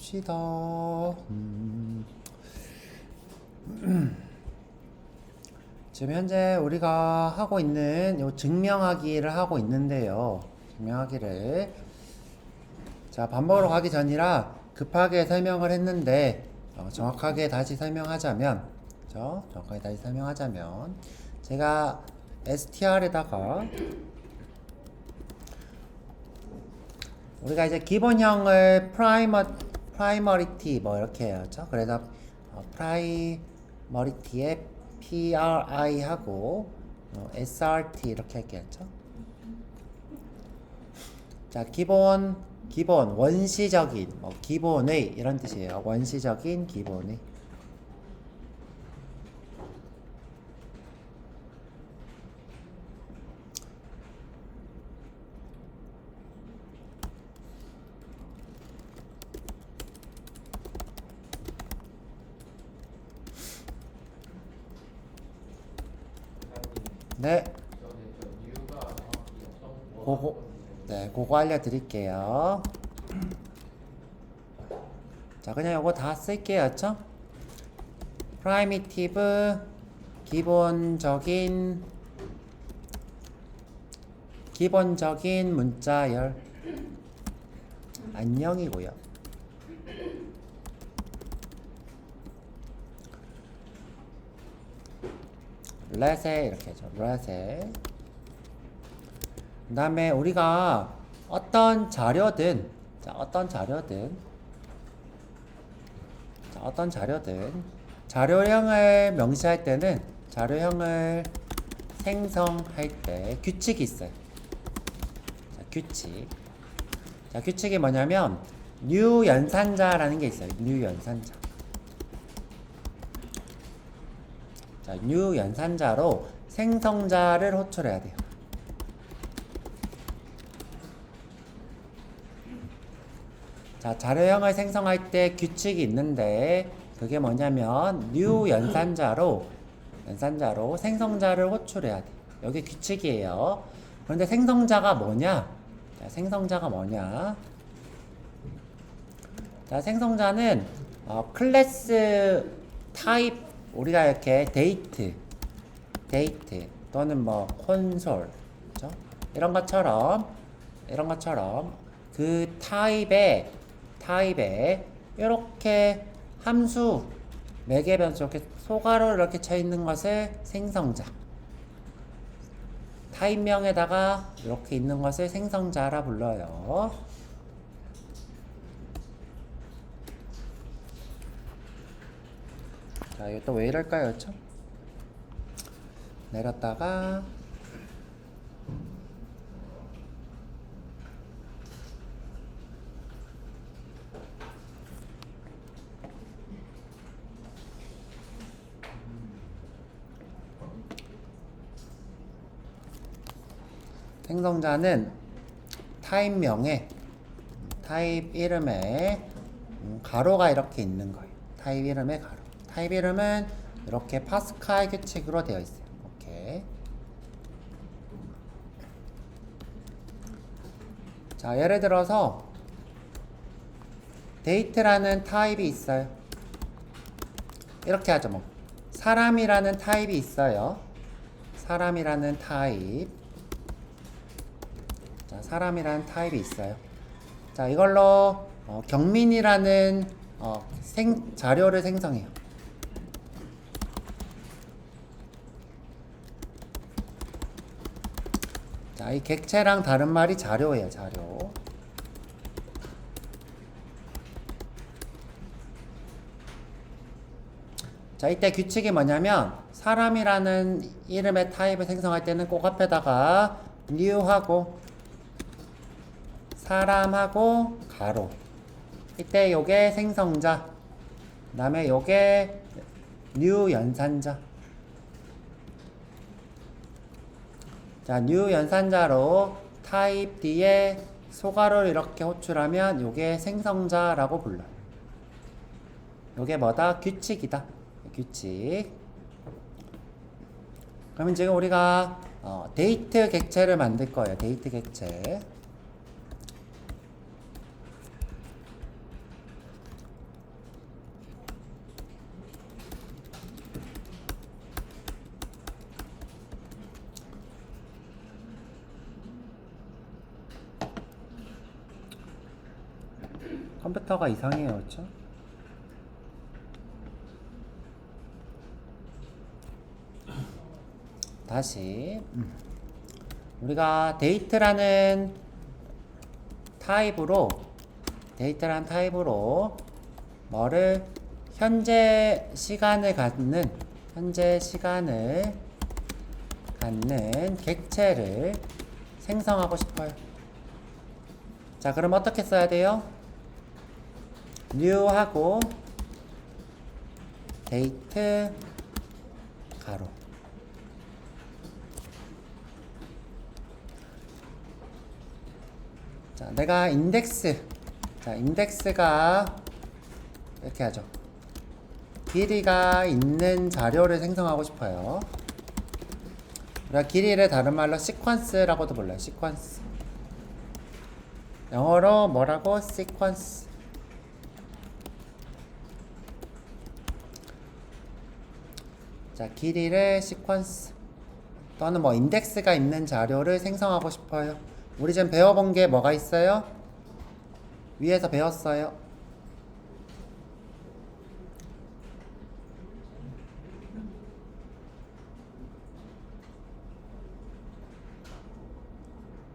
봅시다. 지금 현재 우리가 하고 있는 요 증명하기를 하고 있는데요. 증명하기를. 자, 밥 먹으러 가기 전이라 급하게 설명을 했는데, 정확하게 다시 설명하자면, 정확하게 다시 설명하자면, 제가 str에다가 우리가 이제 기본형을 프라이머리티 뭐 이렇게 해야죠. 그래서 프라이머리티에 pri 하고 srt 이렇게 할게요. 자, 기본 원시적인 기본의 이런 뜻이에요. 원시적인 기본의. 네, 그거 알려드릴게요. 자, 그냥 요거 다 쓸게요. 프라이미티브 기본적인 문자열 안녕이고요. let에 이렇게 하죠. let에. 그 다음에 우리가 어떤 자료든 자료형을 명시할 때는 자료형을 생성할 때 규칙이 있어요. 자, 규칙이 뭐냐면 new 연산자라는 게 있어요. new 연산자. 자, new 연산자로 생성자를 호출해야 돼요. 자, 자료형을 생성할 때 규칙이 있는데 그게 뭐냐면 new 연산자로 생성자를 호출해야 돼. 여기 규칙이에요. 그런데 생성자가 뭐냐? 자, 생성자는 클래스 타입 우리가 이렇게 데이트 또는 뭐 콘솔 그렇죠? 이런 것처럼 그 타입에 이렇게 함수 매개 변수 이렇게 소괄호를 이렇게 쳐 있는 것을 생성자, 타입명에다가 이렇게 있는 것을 생성자라 불러요. 자, 이거 또 왜 이럴까요? 내렸다가 생성자는 타입명에 타입 이름에 가로가 이렇게 있는 거예요. 타입 이름에 가로. 타입 이름은 이렇게 파스칼 규칙으로 되어 있어요. 오케이. 자, 예를 들어서 데이트라는 타입이 있어요. 이렇게 하죠. 뭐 사람이라는 타입이 있어요. 사람이라는 타입이 있어요. 자, 이걸로 경민이라는 자료를 생성해요. 자, 이 객체랑 다른 말이 자료예요. 자료. 자, 이때 규칙이 뭐냐면 사람이라는 이름의 타입을 생성할 때는 꼭 앞에다가 new하고 사람하고 가로. 이때 요게 생성자. 그 다음에 요게 new 연산자. 자, new 연산자로 타입 뒤에 소괄호를 이렇게 호출하면 요게 생성자라고 불러요. 요게 뭐다? 규칙이다. 규칙. 그러면 지금 우리가 데이트 객체를 만들 거예요. 데이트 객체. 컴퓨터가 이상해요, 그렇죠? 다시 우리가 데이트라는 타입으로 뭐를 현재 시간을 갖는 객체를 생성하고 싶어요. 자, 그럼 어떻게 써야 돼요? new하고 date 가로. 자, 내가 인덱스가 이렇게 하죠. 길이가 있는 자료를 생성하고 싶어요. 우리가 길이를 다른 말로 시퀀스라고도 불러요. 시퀀스. 영어로 뭐라고? 시퀀스. 자, 길이를 시퀀스 또는 뭐 인덱스가 있는 자료를 생성하고 싶어요. 우리 지금 배워본 게 뭐가 있어요? 위에서 배웠어요.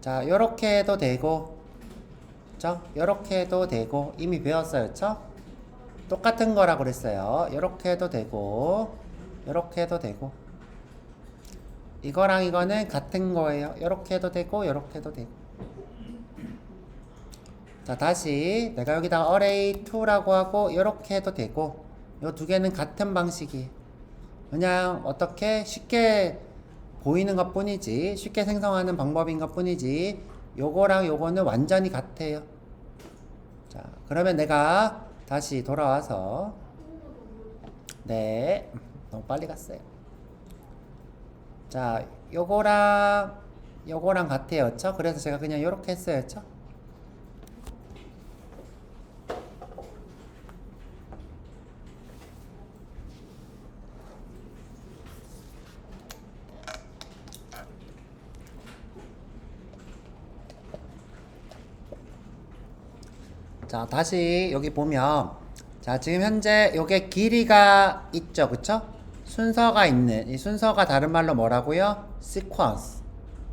자, 요렇게 해도 되고, 그쵸? 요렇게 해도 되고, 이미 배웠어요, 그쵸? 똑같은 거라고 그랬어요. 요렇게 해도 되고, 요렇게 해도 되고. 이거랑 이거는 같은 거예요. 요렇게 해도 되고, 요렇게 해도 되고. 자, 다시 내가 여기다가 array2라고 하고, 요렇게 해도 되고, 요 두 개는 같은 방식이에요. 그냥 어떻게 쉽게 보이는 것 뿐이지, 쉽게 생성하는 방법인 것 뿐이지, 요거랑 요거는 완전히 같아요. 자, 그러면 내가 다시 돌아와서, 네, 너무 빨리 갔어요. 자, 요거랑 같아요, 그쵸? 그래서 제가 그냥 요렇게 했어요, 그쵸? 자, 다시 여기 보면, 자, 지금 현재 요게 길이가 있죠, 그쵸? 순서가 있는, 이 순서가 다른 말로 뭐라고요? sequence.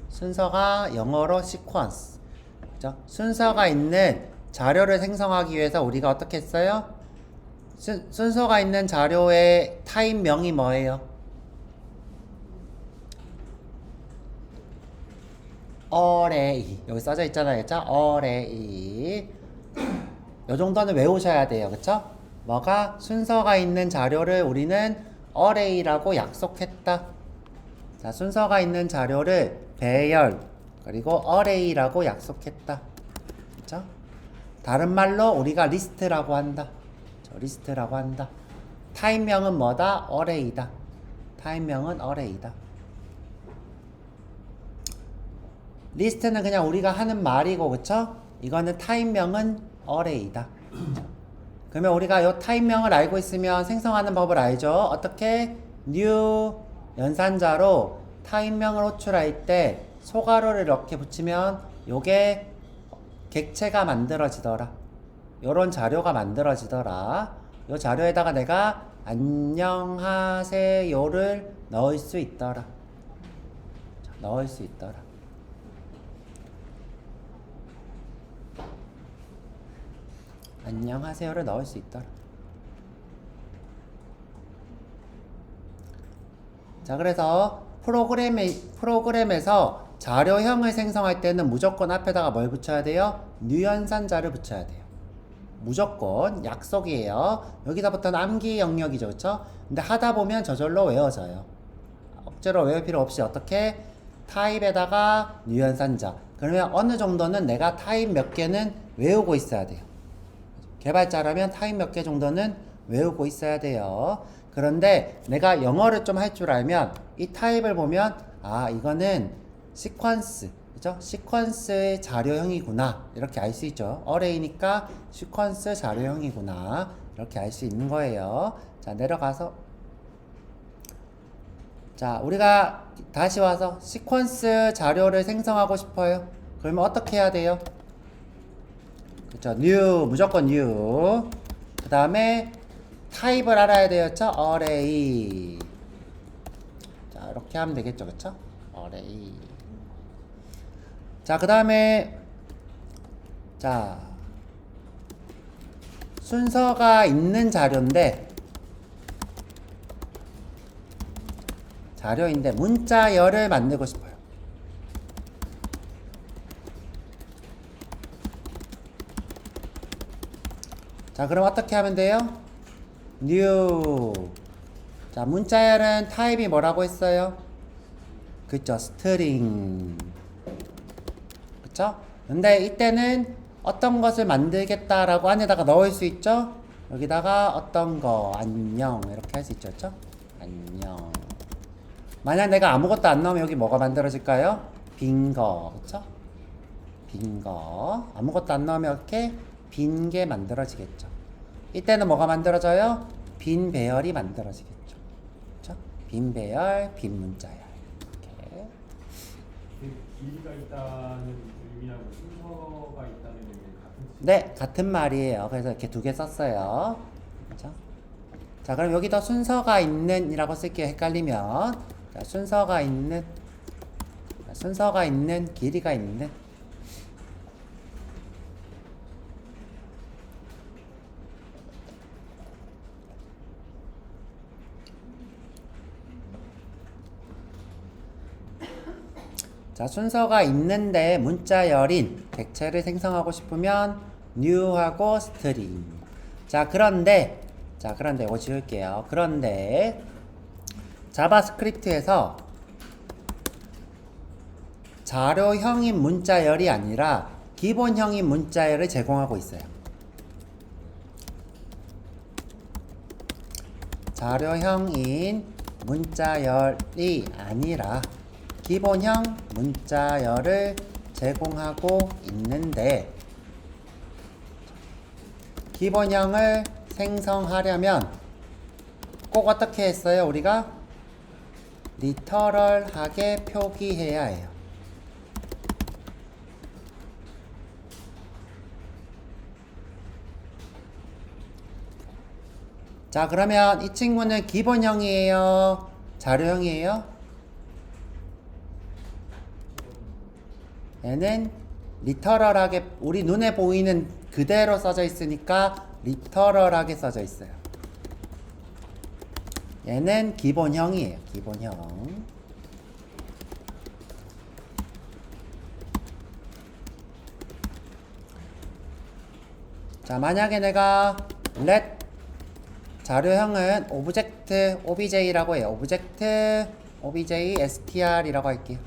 순서가 영어로 sequence. 그죠? 순서가 있는 자료를 생성하기 위해서 우리가 어떻게 했어요? 순서가 있는 자료의 타입명이 뭐예요? array. 여기 써져 있잖아요, 그쵸? array. 요 정도는 외우셔야 돼요. 그쵸? 뭐가? 순서가 있는 자료를 우리는 array라고 약속했다. 자, 순서가 있는 자료를 배열, 그리고 array라고 약속했다. 그쵸? 다른 말로 우리가 리스트라고 한다. 리스트라고 한다. 타입명은 뭐다? array다. 타입명은 array다. 리스트는 그냥 우리가 하는 말이고, 그쵸? 이거는 타입명은 array다. 그러면 우리가 이 타입명을 알고 있으면 생성하는 법을 알죠? 어떻게? new 연산자로 타입명을 호출할 때 소괄호를 이렇게 붙이면 요게 객체가 만들어지더라. 요런 자료가 만들어지더라. 요 자료에다가 내가 안녕하세요를 넣을 수 있더라. 넣을 수 있더라. 안녕하세요를 넣을 수 있더라. 자, 그래서 프로그램에서 자료형을 생성할 때는 무조건 앞에다가 뭘 붙여야 돼요? 뉴연산자를 붙여야 돼요. 무조건 약속이에요. 여기서부터는 암기 영역이죠, 그쵸? 근데 하다 보면 저절로 외워져요. 억지로 외울 필요 없이 어떻게? 타입에다가 뉴연산자. 그러면 어느 정도는 내가 타입 몇 개는 외우고 있어야 돼요. 개발자라면 타입 몇 개 정도는 외우고 있어야 돼요. 그런데 내가 영어를 좀 할 줄 알면 이 타입을 보면 아, 이거는 시퀀스, 그죠? 시퀀스의 자료형이구나 이렇게 알 수 있죠. array니까 시퀀스 자료형이구나 이렇게 알 수 있는 거예요. 자, 내려가서 자, 우리가 다시 와서 시퀀스 자료를 생성하고 싶어요. 그러면 어떻게 해야 돼요? 그쵸? new 무조건 new. 그 다음에 타입을 알아야 되겠죠? array. 자 이렇게 하면 되겠죠, 그쵸? array. 자 그 다음에 자 순서가 있는 자료인데 문자열을 만들고 싶어요. 자 그럼 어떻게 하면 돼요? new. 자 문자열은 타입이 뭐라고 했어요? 그쵸, string. 그쵸? 근데 이때는 어떤 것을 만들겠다라고 안에다가 넣을 수 있죠? 여기다가 어떤 거 안녕 이렇게 할 수 있죠, 그쵸? 안녕. 만약 내가 아무것도 안 넣으면 여기 뭐가 만들어질까요? 빈 거, 그쵸? 빈 거. 아무것도 안 넣으면 이렇게 빈 게 만들어지겠죠. 이때는 뭐가 만들어져요? 빈 배열이 만들어지겠죠. 그쵸? 빈 배열, 빈 문자열. 이렇게. 길이가 있다는 의미하고 순서가 있다는 의미 같은 뜻이에요? 네, 같은 말이에요. 그래서 이렇게 두 개 썼어요. 그죠? 자, 그럼 여기다 순서가 있는 이라고 쓸게요. 헷갈리면. 자, 순서가 있는, 길이가 있는. 자, 순서가 있는데 문자열인 객체를 생성하고 싶으면 new하고 string. 자, 그런데 이거 지울게요. 그런데 자바스크립트에서 자료형인 문자열이 아니라 기본형인 문자열을 제공하고 있어요. 자료형인 문자열이 아니라 기본형 문자열을 제공하고 있는데 기본형을 생성하려면 꼭 어떻게 했어요? 우리가 리터럴하게 표기해야 해요. 자, 그러면 이 친구는 기본형이에요? 자료형이에요? 얘는 리터럴하게 우리 눈에 보이는 그대로 써져 있으니까 리터럴하게 써져 있어요. 얘는 기본형이에요. 기본형. 자, 만약에 내가 let 자료형은 오브젝트 obj라고 해요. 오브젝트 obj str이라고 할게요.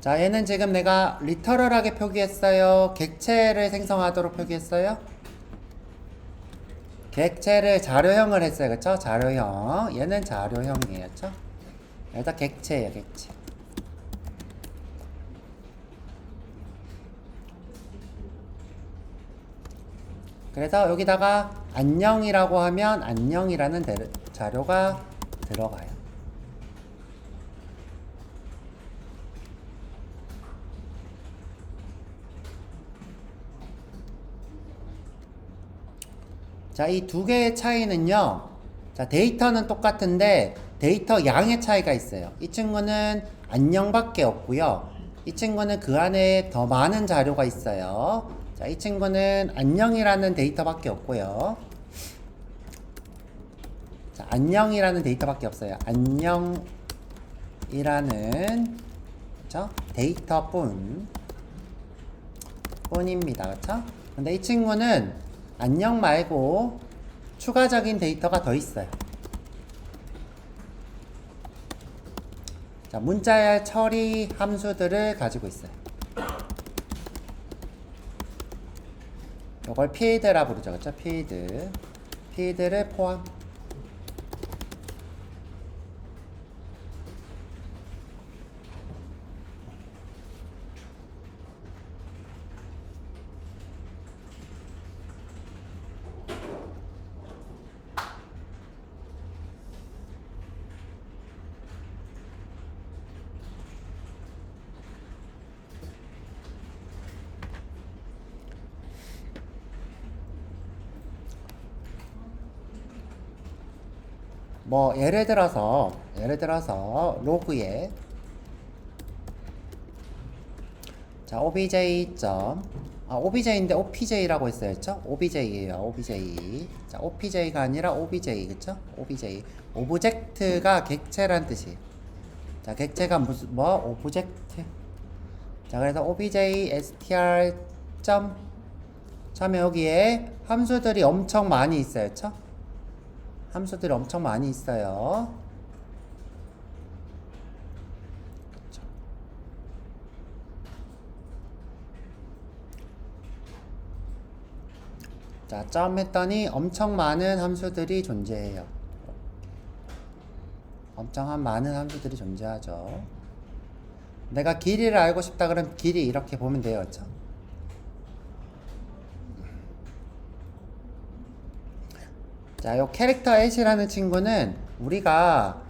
자, 얘는 지금 내가 리터럴하게 표기했어요? 객체를 생성하도록 표기했어요? 객체를 자료형을 했어요. 그쵸? 자료형. 얘는 자료형이에요. 그쵸? 일단 객체예요. 객체. 그래서 여기다가 안녕이라고 하면 안녕이라는 자료가 들어가요. 자, 이 두 개의 차이는요. 자, 데이터는 똑같은데 데이터 양의 차이가 있어요. 이 친구는 안녕밖에 없고요. 이 친구는 그 안에 더 많은 자료가 있어요. 자, 이 친구는 안녕이라는 데이터밖에 없고요. 자, 안녕이라는 데이터밖에 없어요. 안녕이라는 그쵸? 뿐입니다. 그쵸? 근데 이 친구는 안녕 말고 추가적인 데이터가 더 있어요. 자, 문자열 처리 함수들을 가지고 있어요. 이걸 필드라 부르죠. 그쵸? 필드를 포함. 뭐 예를 들어서 로그에 자 obj obj인데 opj라고 했어요. obj예요. obj. 자, opj가 아니라 obj. 그쵸? obj. 오브젝트가 객체란 뜻이에요. 자, 객체가 무슨 오브젝트. 자, 그래서 obj str 점 처음에 여기에 함수들이 엄청 많이 있어요. 그쵸? 함수들이 엄청 많이 있어요. 그쵸? 자, 점 했더니 엄청 많은 함수들이 존재해요. 엄청 많은 함수들이 존재하죠. 내가 길이를 알고 싶다 그러면 길이 이렇게 보면 돼요. 그쵸? 자, 요 캐릭터 at이라는 친구는 우리가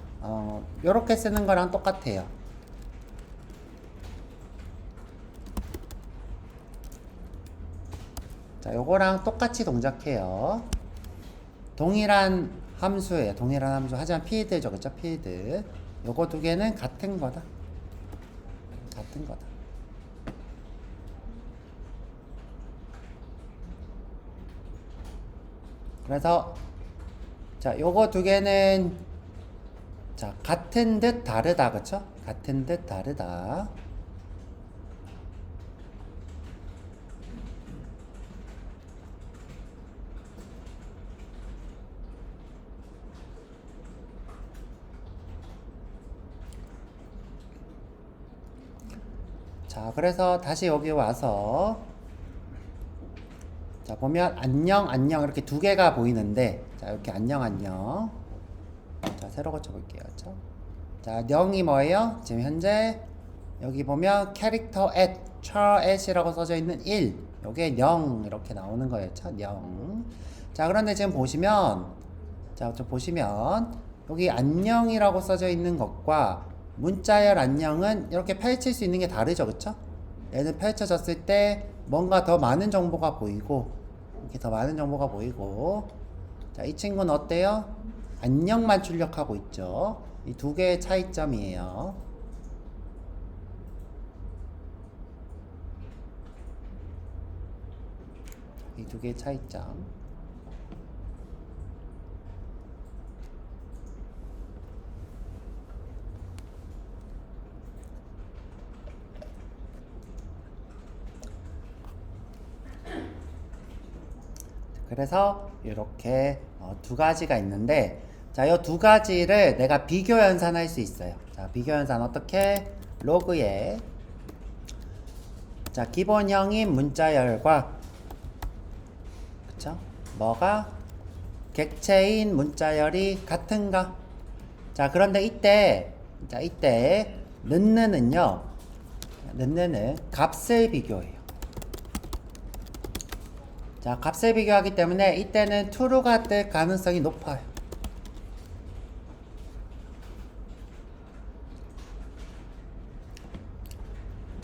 요렇게 쓰는 거랑 똑같아요. 자, 요거랑 똑같이 동작해요. 동일한 함수예요. 동일한 함수. 하지만 필드죠. 그쵸? 필드. 요거 두 개는 같은 거다. 같은 거다. 그래서 자, 요거 두 개는 자, 같은 듯 다르다. 그쵸? 같은 듯 다르다. 자, 그래서 다시 여기 와서 자, 보면 안녕 안녕 이렇게 두 개가 보이는데 자, 이렇게 안녕 안녕. 자, 새로 고쳐 볼게요. 그렇죠? 자, 0이 뭐예요? 지금 현재 여기 보면 캐릭터 at char at이라고 써져 있는 1. 요게 0 이렇게 나오는 거예요. 0. 자, 그런데 지금 보시면 자, 저 보시면 여기 안녕이라고 써져 있는 것과 문자열 안녕은 이렇게 펼칠 수 있는 게 다르죠. 그쵸? 얘는 펼쳐졌을 때 뭔가 더 많은 정보가 보이고 이렇게 더 많은 정보가 보이고 자, 이 친구는 어때요? 안녕만 출력하고 있죠. 이 두 개의 차이점이에요. 이 두 개의 차이점. 그래서 이렇게 두 가지가 있는데 자, 이 두 가지를 내가 비교 연산할 수 있어요. 자, 비교 연산 어떻게? 로그에 자, 기본형인 문자열과 그쵸? 뭐가? 객체인 문자열이 같은가? 자, 그런데 이때 자, 이때 는는은요. 는는은 값을 비교해요. 자, 값을 비교하기 때문에 이때는 true가 뜰 가능성이 높아요.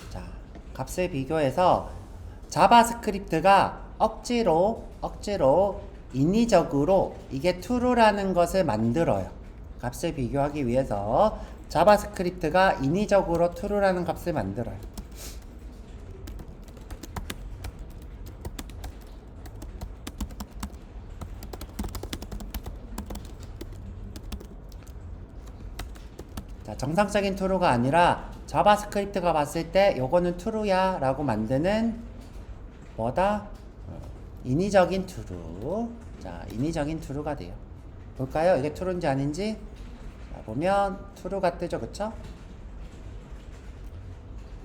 자, 값을 비교해서 자바스크립트가 억지로 인위적으로 이게 true라는 것을 만들어요. 값을 비교하기 위해서 자바스크립트가 인위적으로 true라는 값을 만들어요. 자, 정상적인 true가 아니라 자바스크립트가 봤을 때 요거는 true야 라고 만드는 뭐다? 인위적인 true. 자, 인위적인 true가 돼요. 볼까요? 이게 true인지 아닌지? 자, 보면 true가 뜨죠. 그쵸?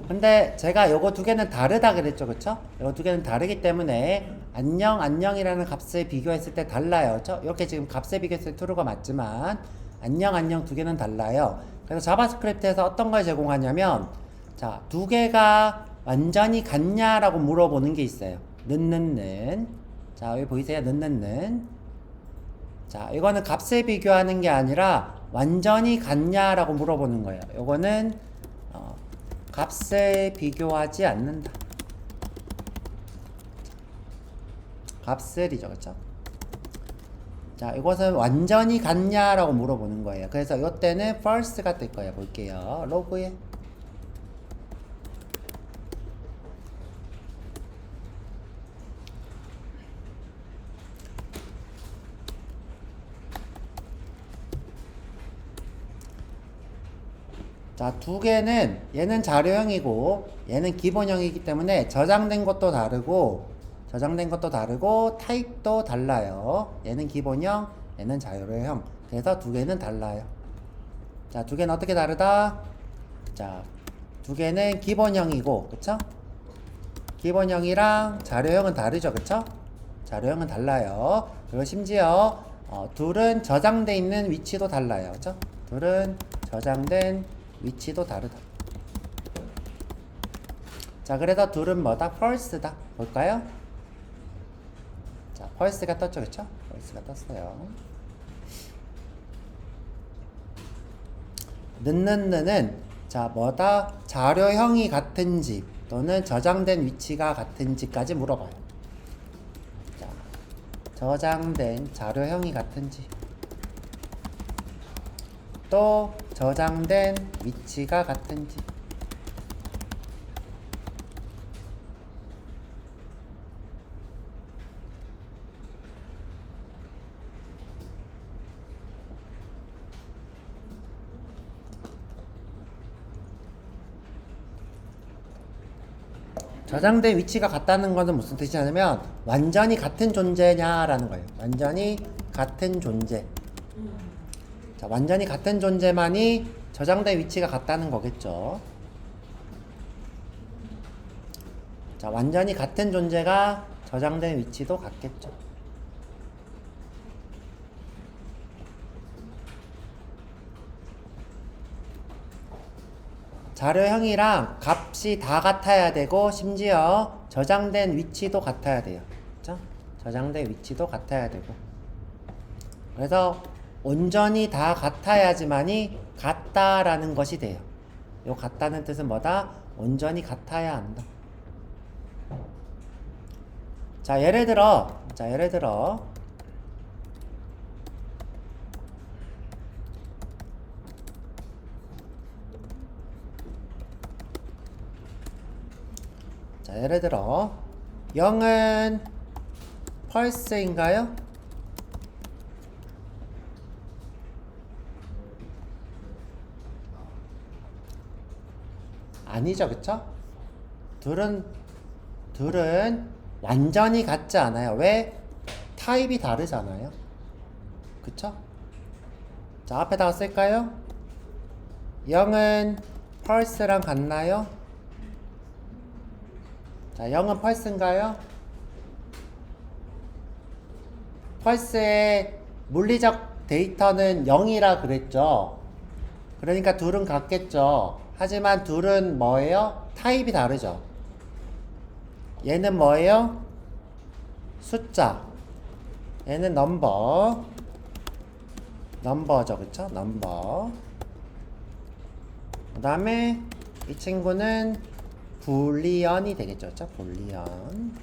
근데 제가 요거 두 개는 다르다 그랬죠. 그쵸? 요거 두 개는 다르기 때문에 안녕 안녕이라는 값을 비교했을 때 달라요. 그쵸? 이렇게 지금 값을 비교했을 때 true가 맞지만 안녕 안녕 두 개는 달라요. 그래서 자바스크립트에서 어떤 걸 제공하냐면 자, 두 개가 완전히 같냐라고 물어보는 게 있어요. 는는는. 자, 여기 보이세요? 는는는. 자, 이거는 값을 비교하는 게 아니라 완전히 같냐라고 물어보는 거예요. 이거는 값을 비교하지 않는다. 값을이죠. 그렇죠? 자, 이것은 완전히 같냐라고 물어보는 거예요. 그래서 이때는 false가 뜰 거예요. 볼게요. 로그에. 자, 두 개는 얘는 자료형이고 얘는 기본형이기 때문에 저장된 것도 다르고 타입도 달라요. 얘는 기본형, 얘는 자료형. 그래서 두 개는 달라요. 자, 두 개는 어떻게 다르다? 자, 두 개는 기본형이고, 그쵸? 기본형이랑 자료형은 다르죠, 그쵸? 자료형은 달라요. 그리고 심지어 둘은 저장돼 있는 위치도 달라요, 그쵸? 둘은 저장된 위치도 다르다. 자, 그래서 둘은 뭐다? false다. 볼까요? 자, false가 떴죠, 그쵸? false가 떴어요. 는는 자, 뭐다? 자료형이 같은지 또는 저장된 위치가 같은지까지 물어봐요. 자, 저장된 자료형이 같은지 또 저장된 위치가 같은지. 저장된 위치가 같다는 것은 무슨 뜻이냐면 완전히 같은 존재냐라는 거예요. 완전히 같은 존재. 자, 완전히 같은 존재만이 저장된 위치가 같다는 거겠죠. 자, 완전히 같은 존재가 저장된 위치도 같겠죠. 자료형이랑 값이 다 같아야 되고 심지어 저장된 위치도 같아야 돼요. 그렇죠? 저장된 위치도 같아야 되고. 그래서 온전히 다 같아야지만이 같다라는 것이 돼요. 요 같다는 뜻은 뭐다? 온전히 같아야 한다. 자, 예를 들어 자, 예를 들어 0은 false인가요? 아니죠, 그쵸? 둘은 완전히 같지 않아요. 왜? 타입이 다르잖아요. 그쵸? 자, 앞에다가 쓸까요? 0은 false랑 같나요? 자, 0은 false인가요? false의 물리적 데이터는 0이라 그랬죠. 그러니까 둘은 같겠죠. 하지만 둘은 뭐예요? 타입이 다르죠. 얘는 뭐예요? 숫자. 얘는 넘버죠, 그쵸? 넘버. 그 다음에 이 친구는 불리언이 되겠죠, 그쵸? 불리언.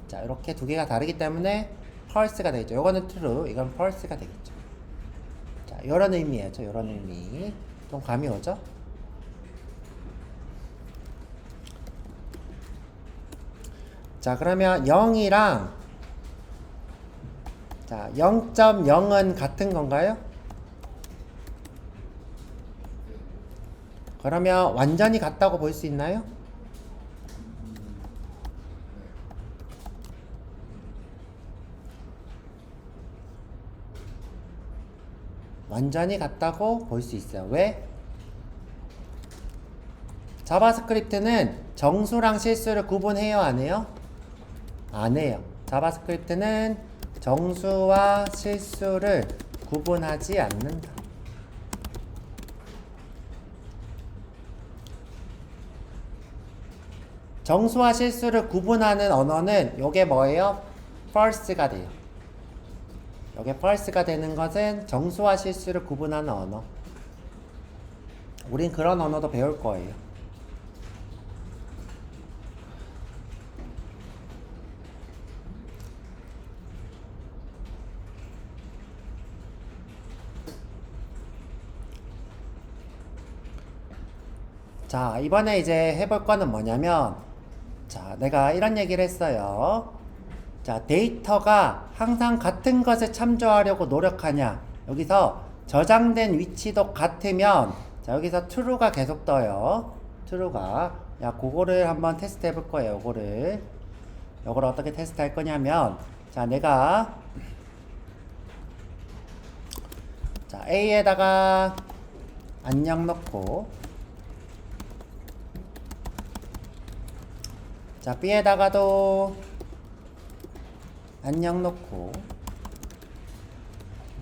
자, 이렇게 두 개가 다르기 때문에 false가 되겠죠. 이거는 true, 이건 false가 되겠죠. 자, 이런 의미예요, 이런 의미. 좀 감이 오죠? 자, 그러면 0이랑 자, 0.0은 같은 건가요? 그러면 완전히 같다고 볼 수 있나요? 완전히 같다고 볼 수 있어요. 왜? 자바스크립트는 정수랑 실수를 구분해요, 안 해요? 안 해요. 자바스크립트는 정수와 실수를 구분하지 않는다. 정수와 실수를 구분하는 언어는 요게 뭐예요? false가 돼요. 요게 false가 되는 것은 정수와 실수를 구분하는 언어. 우린 그런 언어도 배울 거예요. 자, 이번에 이제 해볼 거는 뭐냐면, 자, 내가 이런 얘기를 했어요. 자, 데이터가 항상 같은 것에 참조하려고 노력하냐. 여기서 저장된 위치도 같으면, 자, 여기서 true가 계속 떠요. true가. 야, 그거를 한번 테스트 해볼 거예요. 요걸 어떻게 테스트 할 거냐면, 자, 내가, 자, A에다가 안녕 넣고, 자, B에다가도 안녕 넣고,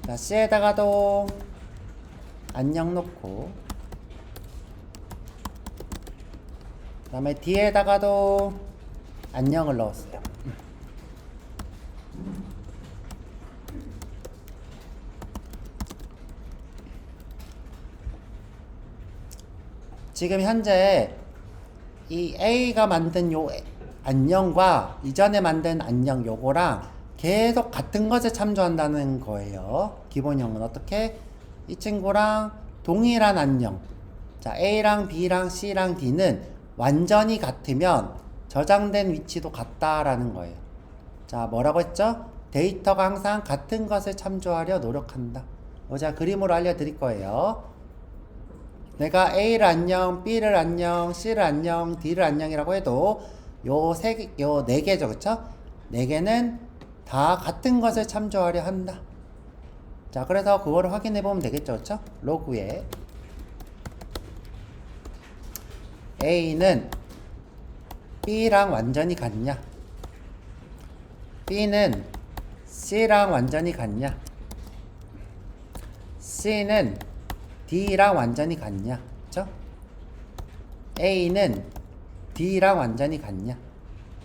자, C에다가도 안녕 넣고, 그 다음에 D에다가도 안녕을 넣었어요. 지금 현재 이 A가 만든 요 안녕과 이전에 만든 안녕 요거랑 계속 같은 것에 참조한다는 거예요. 기본형은 어떻게? 이 친구랑 동일한 안녕. 자, A랑 B랑 C랑 D는 완전히 같으면 저장된 위치도 같다라는 거예요. 자, 뭐라고 했죠? 데이터가 항상 같은 것을 참조하려 노력한다. 제가 그림으로 알려드릴 거예요. 내가 A를 안녕, B를 안녕, C를 안녕, D를 안녕이라고 해도 요 네 개죠, 그쵸? 네 개는 다 같은 것을 참조하려 한다. 자, 그래서 그거를 확인해 보면 되겠죠, 그쵸? 로그에 A는 B랑 완전히 같냐? B는 C랑 완전히 같냐? C는 D랑 완전히 같냐? 그쵸? A는 D랑 완전히 같냐?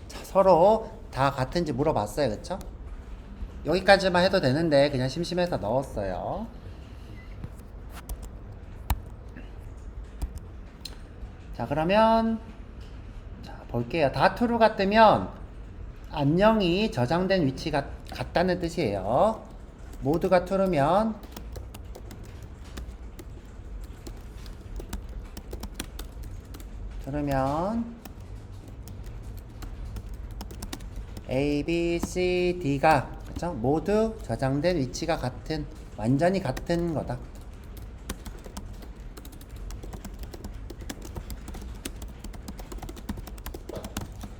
자, 서로 다 같은지 물어봤어요. 그쵸? 여기까지만 해도 되는데 그냥 심심해서 넣었어요. 자, 그러면 자, 볼게요. 다 true 같으면 안녕이 저장된 위치가 같다는 뜻이에요. 모두가 true면 그러면 A, B, C, D가 그쵸? 모두 저장된 위치가 같은 완전히 같은 거다.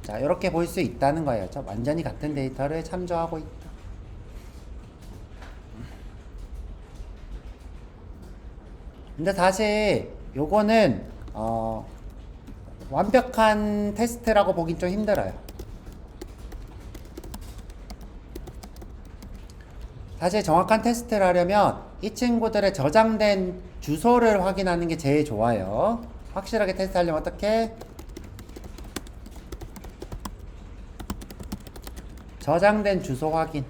자, 이렇게 볼 수 있다는 거예요. 그쵸? 완전히 같은 데이터를 참조하고 있다. 근데 사실 요거는 완벽한 테스트라고 보긴 좀 힘들어요. 사실 정확한 테스트를 하려면 이 친구들의 저장된 주소를 확인하는 게 제일 좋아요. 확실하게 테스트하려면 어떻게? 저장된 주소 확인.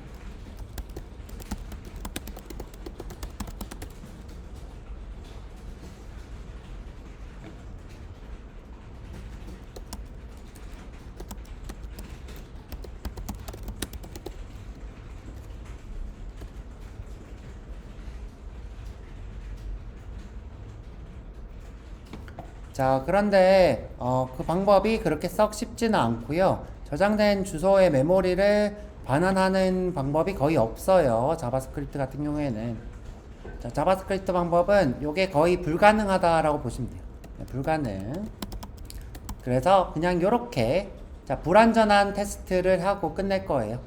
자, 그런데 그 방법이 그렇게 썩 쉽지는 않고요. 저장된 주소의 메모리를 반환하는 방법이 거의 없어요. 자바스크립트 같은 경우에는. 자, 자바스크립트 방법은 요게 거의 불가능하다라고 보시면 돼요. 네, 불가능. 그래서 그냥 요렇게 자, 불완전한 테스트를 하고 끝낼 거예요.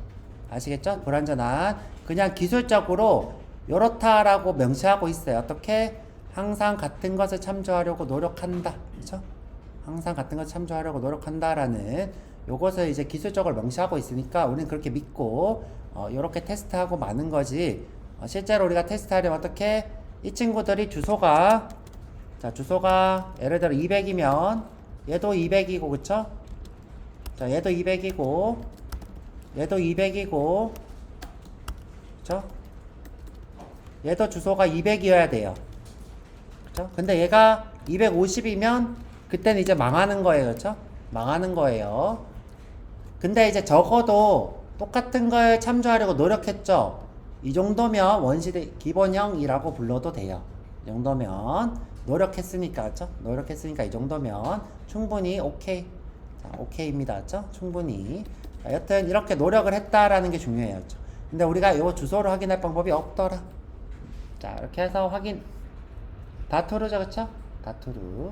아시겠죠? 불완전한. 그냥 기술적으로 요렇다라고 명시하고 있어요. 어떻게? 항상 같은 것을 참조하려고 노력한다. 그쵸? 항상 같은 것을 참조하려고 노력한다라는 요것을 이제 기술적으로 명시하고 있으니까 우리는 그렇게 믿고 요렇게 테스트하고 마는 거지. 실제로 우리가 테스트하려면 어떻게? 이 친구들이 주소가 자, 주소가 예를 들어 200이면 얘도 200이고 그쵸? 자, 얘도 200이고 얘도 200이고 그쵸? 얘도 주소가 200이어야 돼요. 그쵸? 근데 얘가 250이면 그때는 이제 망하는 거예요. 그쵸? 망하는 거예요. 근데 이제 적어도 똑같은 걸 참조하려고 노력했죠. 이 정도면 원시대 기본형이라고 불러도 돼요. 이 정도면 노력했으니까, 그렇죠? 노력했으니까 이 정도면 충분히 오케이. 자, 오케이입니다, 그렇죠? 충분히. 자, 여튼 이렇게 노력을 했다라는 게 중요해요, 그렇죠? 근데 우리가 이 주소를 확인할 방법이 없더라. 자, 이렇게 해서 확인. 다 true죠, 그렇죠? 다 true.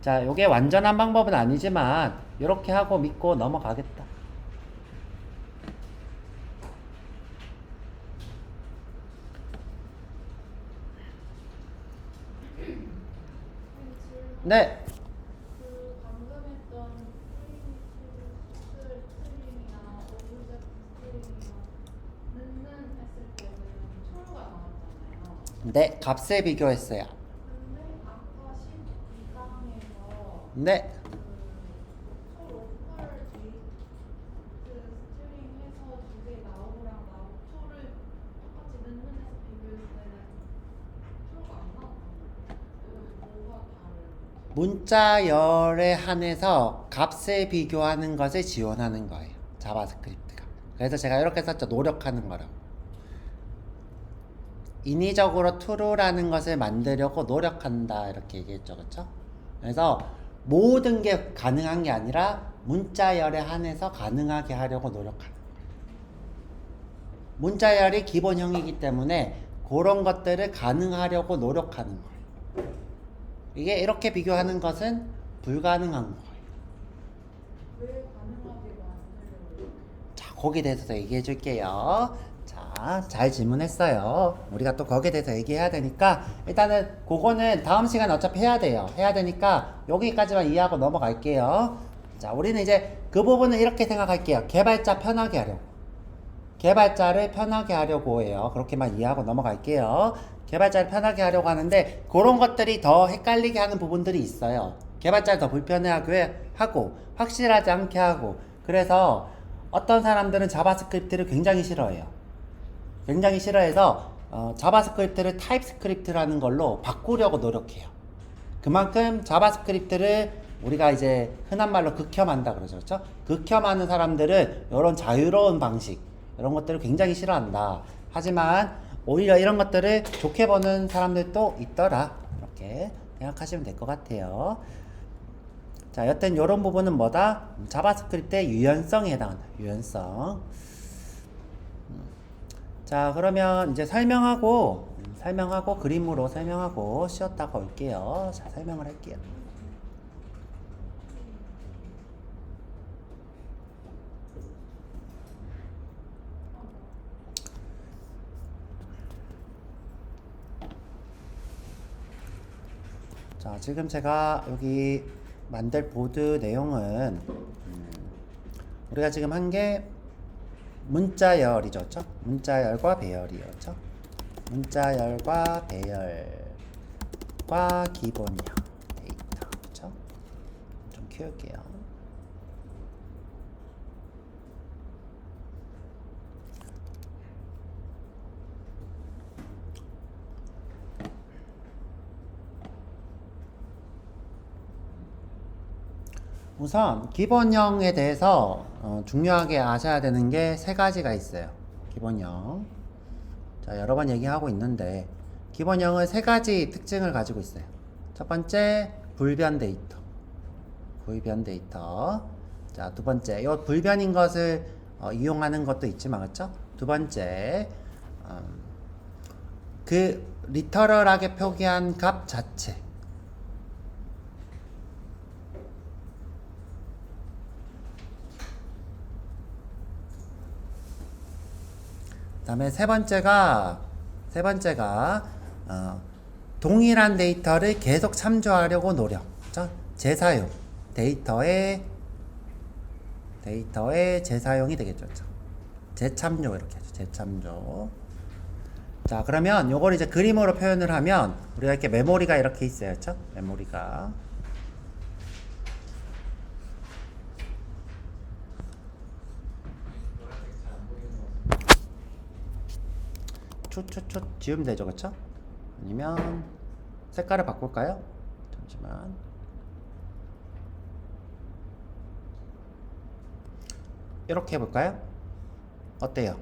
자, 요게 완전한 방법은 아니지만 이렇게 하고 믿고 넘어가겠다. 네. 그 방금 했던 스트링이나 오브젝트 스트링이나 는는 했을 때는 true가 나왔잖아요. 네, 값에 비교했어요. 근데 아까 12강에서 네. 그 로컬 데이트 스트링 해서 두 개 나오고랑 나오고 to를 똑같이 는는 해서 비교했을 때는 true가 안 나왔거든요. 뭐가 다른? 문자열에 한해서 값에 비교하는 것을 지원하는 거예요. 자바스크립트가. 그래서 제가 이렇게 썼죠. 노력하는 거라고. 인위적으로 true라는 것을 만들려고 노력한다. 이렇게 얘기했죠. 그렇죠? 그래서 모든 게 가능한 게 아니라 문자열에 한해서 가능하게 하려고 노력하는 거예요. 문자열이 기본형이기 때문에 그런 것들을 가능하려고 노력하는 거예요. 이게 이렇게 비교하는 것은 불가능한 거예요. 왜 가능하게 만들려고? 자, 거기에 대해서 얘기해 줄게요. 자, 잘 질문했어요. 우리가 또 거기에 대해서 얘기해야 되니까 일단은 그거는 다음 시간에 어차피 해야 돼요. 해야 되니까 여기까지만 이해하고 넘어갈게요. 자, 우리는 이제 그 부분은 이렇게 생각할게요. 개발자 편하게 하려고. 개발자를 편하게 하려고 해요. 그렇게만 이해하고 넘어갈게요. 개발자를 편하게 하려고 하는데 그런 것들이 더 헷갈리게 하는 부분들이 있어요. 개발자를 더 불편해하게 하고 확실하지 않게 하고 그래서 어떤 사람들은 자바스크립트를 굉장히 싫어해요. 굉장히 싫어해서 자바스크립트를 타입스크립트라는 걸로 바꾸려고 노력해요. 그만큼 자바스크립트를 우리가 이제 흔한 말로 극혐한다 그러죠. 그렇죠? 극혐하는 사람들은 이런 자유로운 방식 이런 것들을 굉장히 싫어한다. 하지만 오히려 이런 것들을 좋게 보는 사람들도 있더라. 이렇게 생각하시면 될 것 같아요. 자, 여튼 이런 부분은 뭐다? 자바스크립트의 유연성에 해당한다. 유연성. 자, 그러면 이제 설명하고 그림으로 설명하고 쉬었다가 올게요. 자, 설명을 할게요. 자, 지금 제가 여기 만들 보드 내용은 우리가 지금 한 게 문자열이죠. 그렇죠? 문자열과 배열이었죠. 문자열과 배열과 기본형 데이터. 그렇죠? 좀 키울게요. 우선 기본형에 대해서 중요하게 아셔야 되는 게 세 가지가 있어요. 기본형. 자, 여러 번 얘기하고 있는데 기본형은 세 가지 특징을 가지고 있어요. 첫 번째, 불변 데이터. 불변 데이터. 자, 두 번째, 이 불변인 것을 이용하는 것도 있지만, 그렇죠? 두 번째, 그 리터럴하게 표기한 값 자체. 그다음에 세 번째가 동일한 데이터를 계속 참조하려고 노력. 그렇죠? 재사용. 데이터의 재사용이 되겠죠. 그렇죠? 재참조 이렇게 하죠. 재참조. 자, 그러면 요걸 이제 그림으로 표현을 하면 우리가 이렇게 메모리가 이렇게 있어요. 그렇죠? 메모리가 촛 지우면 되죠. 그쵸? 아니면 색깔을 바꿀까요? 잠시만. 이렇게 해볼까요? 어때요?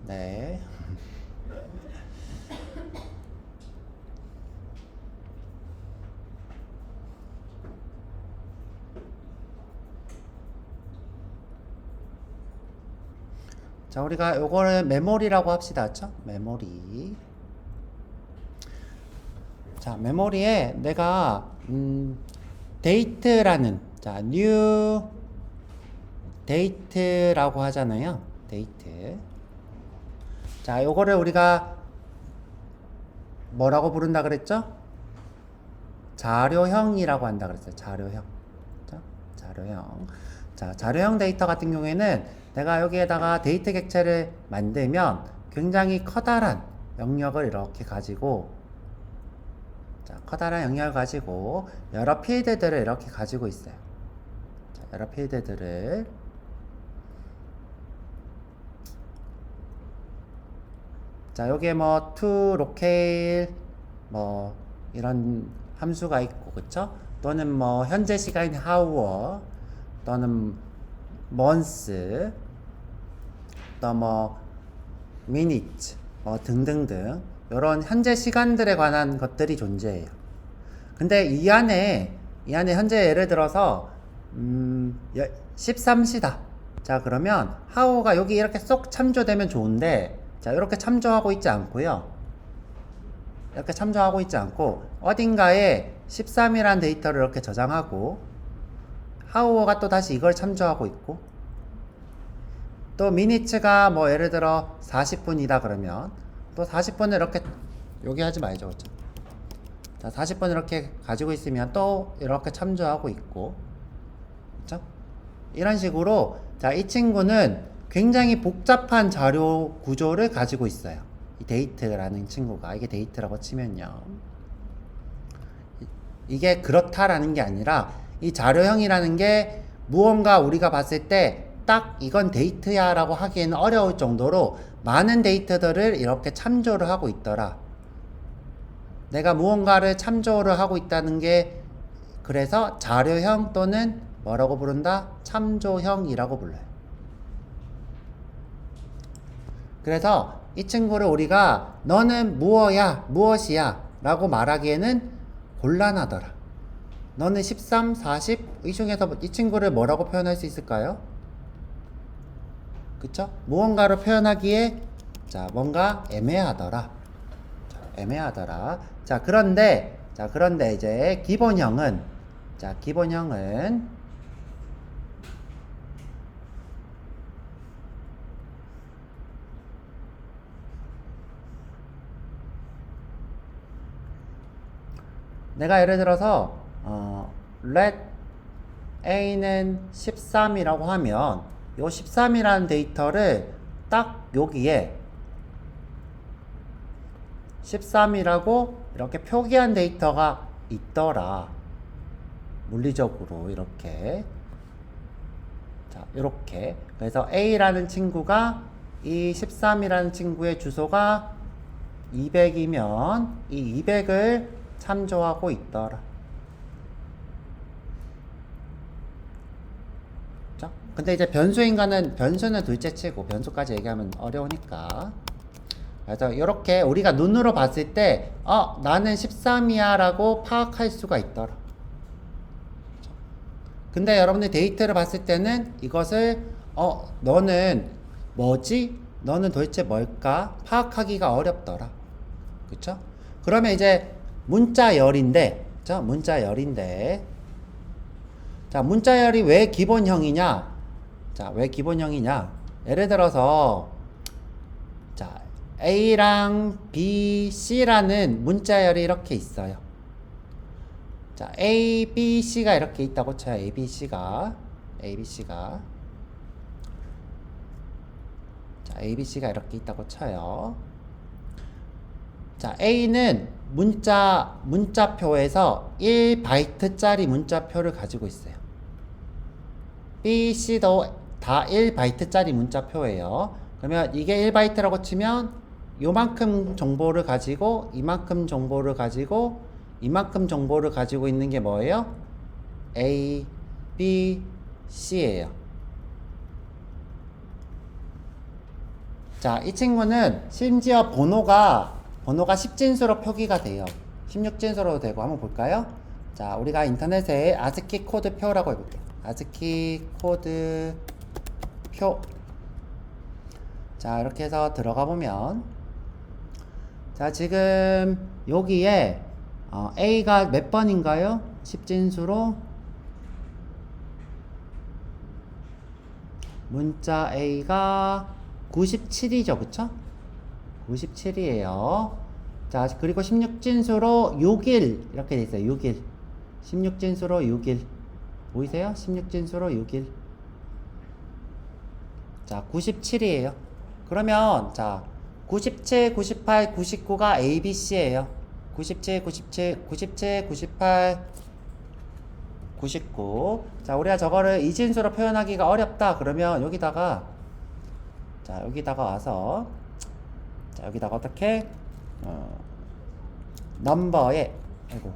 네. 자, 우리가 요거를 메모리라고 합시다. 그쵸? 메모리. 자, 메모리에 내가 데이트라는, 자, new 데이트라고 하잖아요. 데이트. 자, 요거를 우리가 뭐라고 부른다 그랬죠? 자료형이라고 한다 그랬어요. 자료형. 자, 자료형. 자, 자료형 데이터 같은 경우에는 내가 여기에다가 데이터 객체를 만들면 굉장히 커다란 영역을 이렇게 가지고, 자, 커다란 영역을 가지고 여러 필드들을 이렇게 가지고 있어요. 자, 여러 필드들을. 자, 여기에 뭐 to locale 뭐 이런 함수가 있고, 그쵸? 또는 뭐 현재 시간인 hour, 또는 months, 또 뭐 minute, 뭐 등등등 이런 현재 시간들에 관한 것들이 존재해요. 근데 이 안에 현재 예를 들어서 13시다. 자, 그러면 hour가 여기 이렇게 쏙 참조되면 좋은데, 자, 이렇게 참조하고 있지 않고요. 이렇게 참조하고 있지 않고 어딘가에 13이라는 데이터를 이렇게 저장하고, hour가 또 다시 이걸 참조하고 있고, 또 minutes가 뭐 예를 들어 40분이다 그러면 또 40분을 이렇게, 여기 하지 말죠. 그렇죠? 자, 40분 이렇게 가지고 있으면 또 이렇게 참조하고 있고, 그렇죠? 이런 식으로, 자, 이 친구는 굉장히 복잡한 자료 구조를 가지고 있어요. 이 데이트라는 친구가, 이게 데이트라고 치면요. 이게 그렇다라는 게 아니라 이 자료형이라는 게 무언가 우리가 봤을 때 딱 이건 데이트야 라고 하기에는 어려울 정도로 많은 데이터들을 이렇게 참조를 하고 있더라. 내가 무언가를 참조를 하고 있다는 게, 그래서 자료형 또는 뭐라고 부른다? 참조형이라고 불러요. 그래서 이 친구를 우리가 너는 무엇이야 라고 말하기에는 곤란하더라. 너는 13, 40, 이 중에서 이 친구를 뭐라고 표현할 수 있을까요? 그쵸? 무언가로 표현하기에, 자, 뭔가 애매하더라. 자, 애매하더라. 자, 그런데 이제 기본형은, 자, 기본형은 내가 예를 들어서 let a는 13이라고 하면 요 13이라는 데이터를 딱 여기에 13이라고 이렇게 표기한 데이터가 있더라. 물리적으로 이렇게. 자, 이렇게. 그래서 A라는 친구가 이 13이라는 친구의 주소가 200이면 이 200을 참조하고 있더라. 자, 근데 이제 변수인가는, 변수는 둘째 치고 변수까지 얘기하면 어려우니까. 그래서 이렇게 우리가 눈으로 봤을 때 나는 13이야 라고 파악할 수가 있더라. 근데 여러분들 데이터를 봤을 때는 이것을 너는 뭐지? 너는 도대체 뭘까? 파악하기가 어렵더라. 그쵸? 그러면 이제 문자열인데, 자, 문자열인데, 자, 문자열이 왜 기본형이냐? 자, 왜 기본형이냐? 예를 들어서, 자, A랑 B, C라는 문자열이 이렇게 있어요. 자, A, B, C가 이렇게 있다고 쳐요. A, B, C가. A, B, C가. 자, A, B, C가 이렇게 있다고 쳐요. 자, A는 문자표에서 1바이트짜리 문자표를 가지고 있어요. B, C도 다 1바이트짜리 문자표예요. 그러면 이게 1바이트라고 치면 요만큼 정보를 가지고 이만큼 정보를 가지고 이만큼 정보를 가지고 있는 게 뭐예요? A, B, C예요. 자, 이 친구는 심지어 번호가 10진수로 표기가 돼요. 16진수로도 되고. 한번 볼까요? 자, 우리가 인터넷에 아스키 코드 표라고 해볼게요. 아스키 코드 표. 자, 이렇게 해서 들어가 보면, 자, 지금 여기에 A가 몇 번인가요? 10진수로 문자 A가 97이죠, 그쵸? 97이에요. 자, 그리고 16진수로 6일 이렇게 돼 있어요. 6일. 16진수로 6일. 보이세요? 16진수로 6일. 자, 97이에요. 그러면 자, 97, 98, 99가 A, B, C예요. 97, 97, 97, 98, 99. 자, 우리가 저거를 이진수로 표현하기가 어렵다. 그러면 여기다가 자, 여기다가 와서 자, 여기다가 어떻게 넘버에 아이고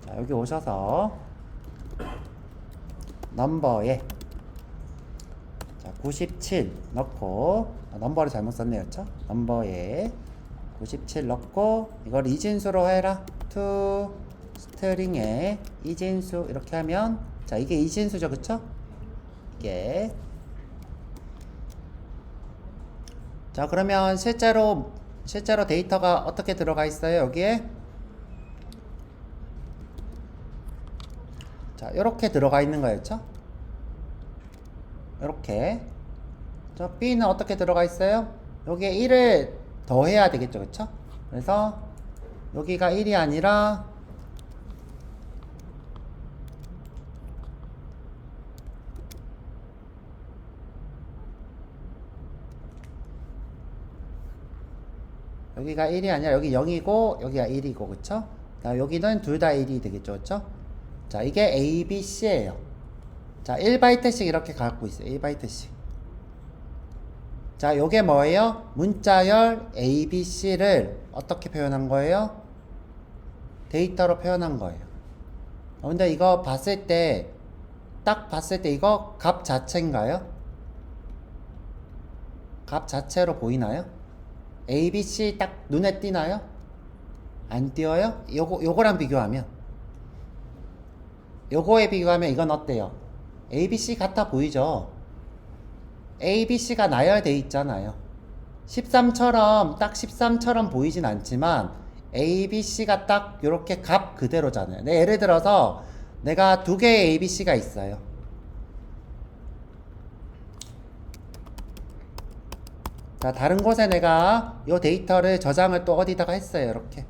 자, 여기 오셔서 넘버에 자, 97 넣고 넘버를 잘못 썼네요. 그쵸? 넘버에 97 넣고 이걸 이진수로 해라. to 스트링에 이진수 이렇게 하면 자, 이게 이진수죠. 그쵸? 이게 자, 그러면 실제로 데이터가 어떻게 들어가 있어요? 여기에 자, 이렇게 들어가 있는 거예요. 그쵸? 이렇게 저 B는 어떻게 들어가 있어요? 여기에 1을 더해야 되겠죠. 그쵸? 그래서 여기가 1이 아니라 여기가 1이 아니라 여기 0이고 여기가 1이고 그쵸? 자, 여기는 둘 다 1이 되겠죠. 그쵸? 자, 이게 A, B, C예요. 자, 1바이트씩 이렇게 갖고 있어요. 1바이트씩. 자, 요게 뭐예요? 문자열 A, B, C를 어떻게 표현한 거예요? 데이터로 표현한 거예요. 근데 이거 봤을 때, 딱 봤을 때 이거 값 자체인가요? 값 자체로 보이나요? A, B, C 딱 눈에 띄나요? 안 띄어요? 요거랑 비교하면. 요거에 비교하면 이건 어때요? A, B, C 같아 보이죠? A, B, C가 나열되어 있잖아요. 13처럼 딱 13처럼 보이진 않지만 A, B, C가 딱 요렇게 값 그대로잖아요. 네, 예를 들어서 내가 두 개의 A, B, C가 있어요. 자, 다른 곳에 내가 요 데이터를 저장을 또 어디다가 했어요. 이렇게.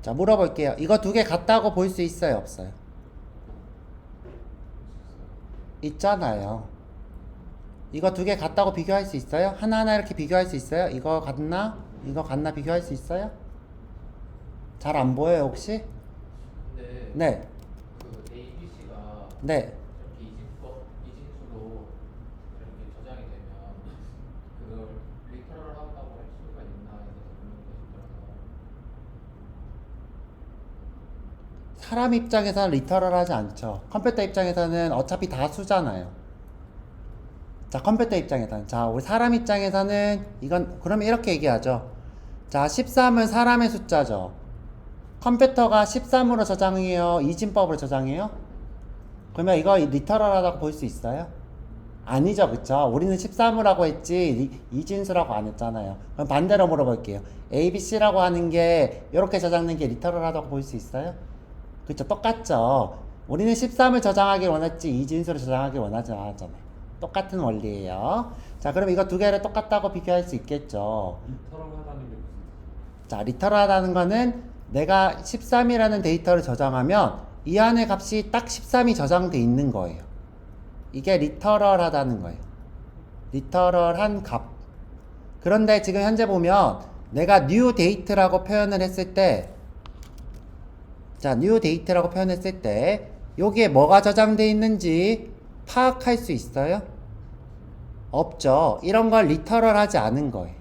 자, 물어볼게요. 이거 두 개 같다고 볼 수 있어요? 없어요? 있잖아요. 이거 두 개 같다고 비교할 수 있어요? 하나하나 이렇게 비교할 수 있어요? 이거 같나? 이거 같나 비교할 수 있어요? 잘 안 보여요, 혹시? 근데 네. 그 A, B, C가 네. 이렇게 이진수로 이렇게 저장이 되면 그걸 리터럴 한다고 할 수가 있나 해서 사람 입장에서는 리터럴 하지 않죠. 컴퓨터 입장에서는 어차피 다 수잖아요. 자, 컴퓨터 입장에서는. 자, 우리 사람 입장에서는 이건, 그러면 이렇게 얘기하죠. 자, 13은 사람의 숫자죠. 컴퓨터가 13으로 저장해요? 이진법으로 저장해요? 그러면 이거 리터럴하다고 볼 수 있어요? 아니죠, 그쵸? 우리는 13이라고 했지 이진수라고 안 했잖아요. 그럼 반대로 물어볼게요. A, B, C라고 하는 게 이렇게 저장된 게 리터럴하다고 볼 수 있어요? 그쵸? 똑같죠? 우리는 13을 저장하길 원했지 이진수를 저장하길 원하지 않았잖아요. 똑같은 원리예요. 자, 그럼 이거 두 개를 똑같다고 비교할 수 있겠죠. 리터럴하다는 게 무슨 자, 리터럴하다는 거는 내가 13이라는 데이터를 저장하면 이 안에 값이 딱 13이 저장돼 있는 거예요. 이게 리터럴하다는 거예요. 리터럴한 값. 그런데 지금 현재 보면 내가 new date라고 표현을 했을 때, 자, new date라고 표현했을 때 여기에 뭐가 저장돼 있는지 파악할 수 있어요? 없죠. 이런 걸 리터럴하지 않은 거예요.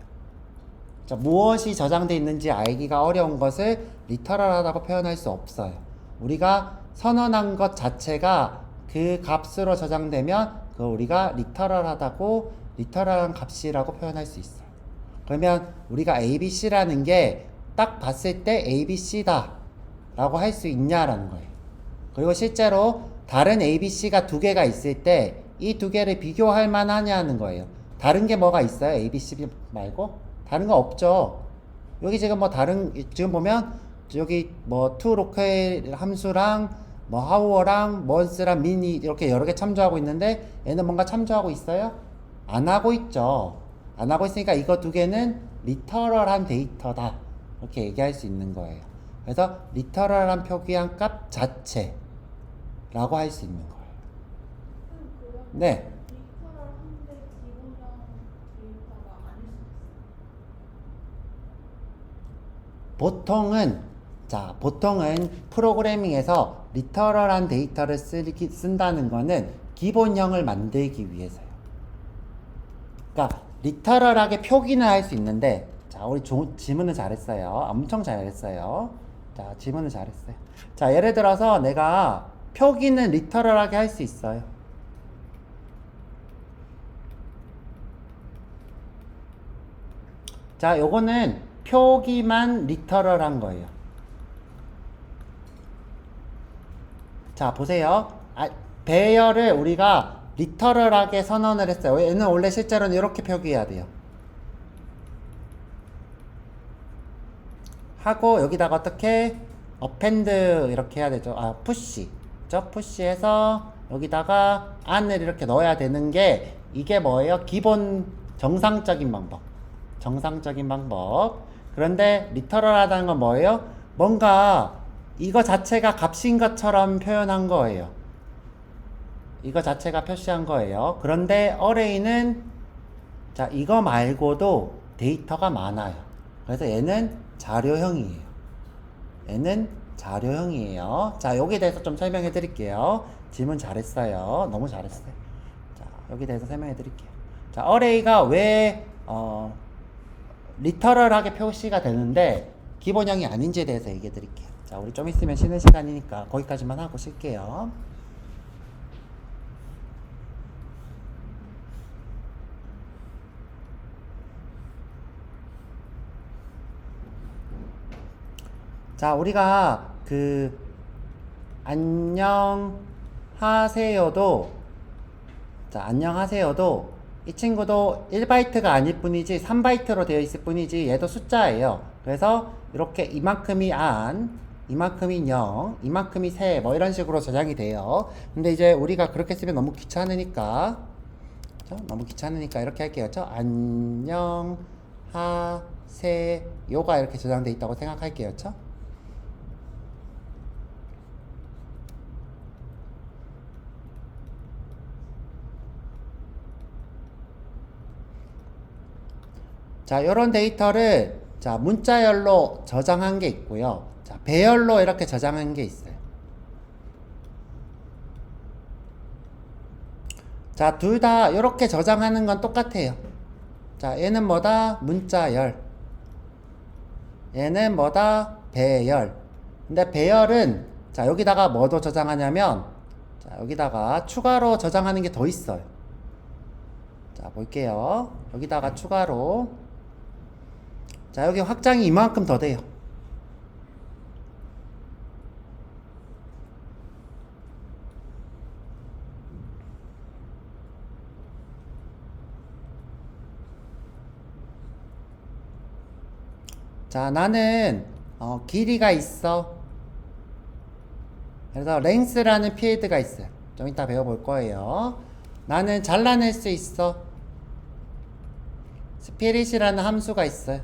자, 무엇이 저장돼 있는지 알기가 어려운 것을 리터럴하다고 표현할 수 없어요. 우리가 선언한 것 자체가 그 값으로 저장되면 그걸 우리가 리터럴하다고 리터럴한 값이라고 표현할 수 있어요. 그러면 우리가 ABC라는 게 딱 봤을 때 ABC다 라고 할 수 있냐라는 거예요. 그리고 실제로 다른 ABC가 두 개가 있을 때 이 두 개를 비교할 만하냐는 거예요. 다른 게 뭐가 있어요? ABC 말고? 다른 거 없죠. 여기 지금 뭐 지금 보면 여기 뭐 toLocal 함수랑 뭐 how랑 month랑 mini 이렇게 여러 개 참조하고 있는데 얘는 뭔가 참조하고 있어요? 안 하고 있죠. 안 하고 있으니까 이거 두 개는 리터럴한 데이터다. 이렇게 얘기할 수 있는 거예요. 그래서 리터럴한 표기한 값 자체라고 할 수 있는 거예요. 네. 리터럴 한데 기본형 데이터가 아닐 수 있어요. 보통은 프로그래밍에서 리터럴한 데이터를 쓴다는 거는 기본형을 만들기 위해서요. 그러니까 리터럴하게 표기는 할 수 있는데, 자, 우리 지문을 잘했어요. 엄청 잘했어요. 자, 지문을 잘했어요. 자, 예를 들어서 내가 표기는 리터럴하게 할 수 있어요. 자, 요거는 표기만 리터럴한 거예요. 자, 보세요. 배열을 우리가 리터럴하게 선언을 했어요. 얘는 원래 실제로는 이렇게 표기해야 돼요. 하고 여기다가 어떻게 append 이렇게 해야 되죠. push. 그죠? push해서 여기다가 안을 이렇게 넣어야 되는 게 이게 뭐예요? 기본 정상적인 방법. 그런데 리터럴하다는 건 뭐예요? 뭔가 이거 자체가 값인 것처럼 표현한 거예요. 이거 자체가 표시한 거예요. 그런데 어레이는 자, 이거 말고도 데이터가 많아요. 그래서 얘는 자료형이에요. 자, 여기에 대해서 좀 설명해 드릴게요. 질문 잘했어요. 너무 잘했어요. 자, 여기에 대해서 설명해 드릴게요. 자, 어레이가 왜 리터럴하게 표시가 되는데 기본형이 아닌지에 대해서 얘기해 드릴게요. 자, 우리 좀 있으면 쉬는 시간이니까 거기까지만 하고 쉴게요. 자, 우리가 안녕하세요도 이 친구도 1바이트가 아닐 뿐이지 3바이트로 되어 있을 뿐이지 얘도 숫자예요. 그래서 이렇게 이만큼이 이만큼이 0, 이만큼이 세, 뭐 이런 식으로 저장이 돼요. 근데 이제 우리가 그렇게 쓰면 너무 귀찮으니까 이렇게 할게요. 그렇죠? 안녕하세요가 이렇게 저장돼 있다고 생각할게요. 그렇죠? 자, 요런 데이터를 문자열로 저장한 게 있고요. 자, 배열로 이렇게 저장한 게 있어요. 자, 둘 다 이렇게 저장하는 건 똑같아요. 자, 얘는 뭐다? 문자열. 얘는 뭐다? 배열. 근데 배열은 자, 여기다가 뭐도 저장하냐면 자, 여기다가 추가로 저장하는 게 더 있어요. 자, 볼게요. 여기다가 추가로 자, 여기 확장이 이만큼 더 돼요. 자, 나는 길이가 있어. 그래서 length라는 필드가 있어요. 좀 이따 배워볼 거예요. 나는 잘라낼 수 있어. spirit이라는 함수가 있어요.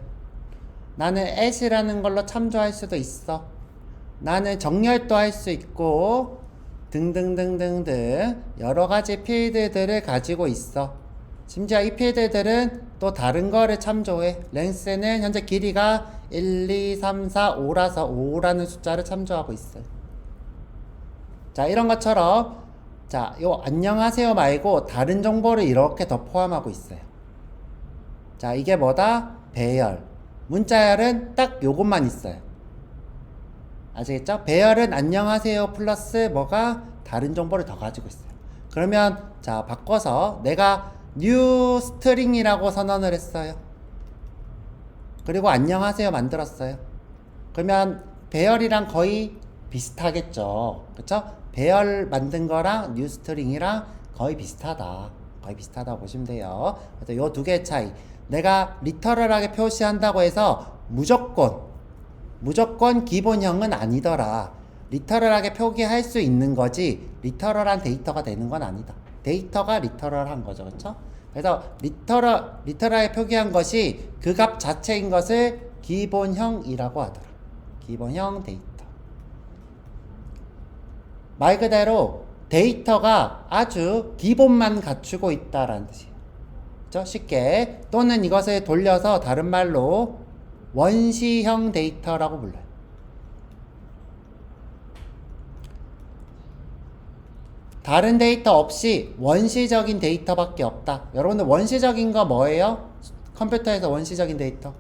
나는 at이라는 걸로 참조할 수도 있어. 나는 정렬도 할 수 있고 등등등등등 여러 가지 필드들을 가지고 있어. 심지어 이 필드들은 또 다른 거를 참조해. length는 현재 길이가 1, 2, 3, 4, 5라서 5라는 숫자를 참조하고 있어요. 자, 이런 것처럼 자, 요 안녕하세요 말고 다른 정보를 이렇게 더 포함하고 있어요. 자, 이게 뭐다? 배열. 문자열은 딱 요것만 있어요. 아시겠죠? 배열은 안녕하세요 플러스 뭐가? 다른 정보를 더 가지고 있어요. 그러면 자 바꿔서 내가 new string이라고 선언을 했어요. 그리고 안녕하세요 만들었어요. 그러면 배열이랑 거의 비슷하겠죠. 그쵸? 배열 만든 거랑 new string이랑 거의 비슷하다. 거의 비슷하다고 보시면 돼요. 그래서 요 두 개의 차이. 내가 리터럴하게 표시한다고 해서 무조건 기본형은 아니더라. 리터럴하게 표기할 수 있는 거지 리터럴한 데이터가 되는 건 아니다. 데이터가 리터럴한 거죠. 그렇죠? 그래서 리터럴하게 표기한 것이 그 값 자체인 것을 기본형이라고 하더라. 기본형 데이터. 말 그대로 데이터가 아주 기본만 갖추고 있다라는 뜻이에요. 그렇죠? 쉽게 또는 이것을 돌려서 다른 말로 원시형 데이터라고 불러요. 다른 데이터 없이 원시적인 데이터밖에 없다. 여러분들 원시적인 거 뭐예요? 컴퓨터에서 원시적인 데이터.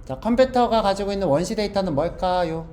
자, 컴퓨터가 가지고 있는 원시 데이터는 뭘까요?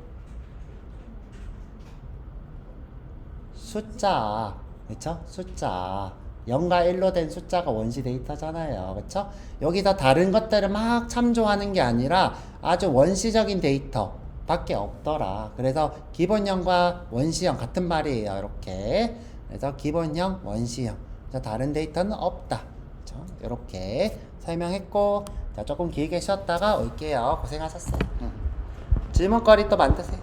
숫자. 그쵸? 숫자. 0과 1로 된 숫자가 원시 데이터잖아요. 그쵸? 여기서 다른 것들을 막 참조하는 게 아니라 아주 원시적인 데이터 밖에 없더라. 그래서 기본형과 원시형 같은 말이에요. 이렇게. 그래서 기본형, 원시형. 그래서 다른 데이터는 없다. 그쵸? 이렇게 설명했고, 자, 조금 길게 쉬었다가 올게요. 고생하셨어요. 질문거리 또 만드세요.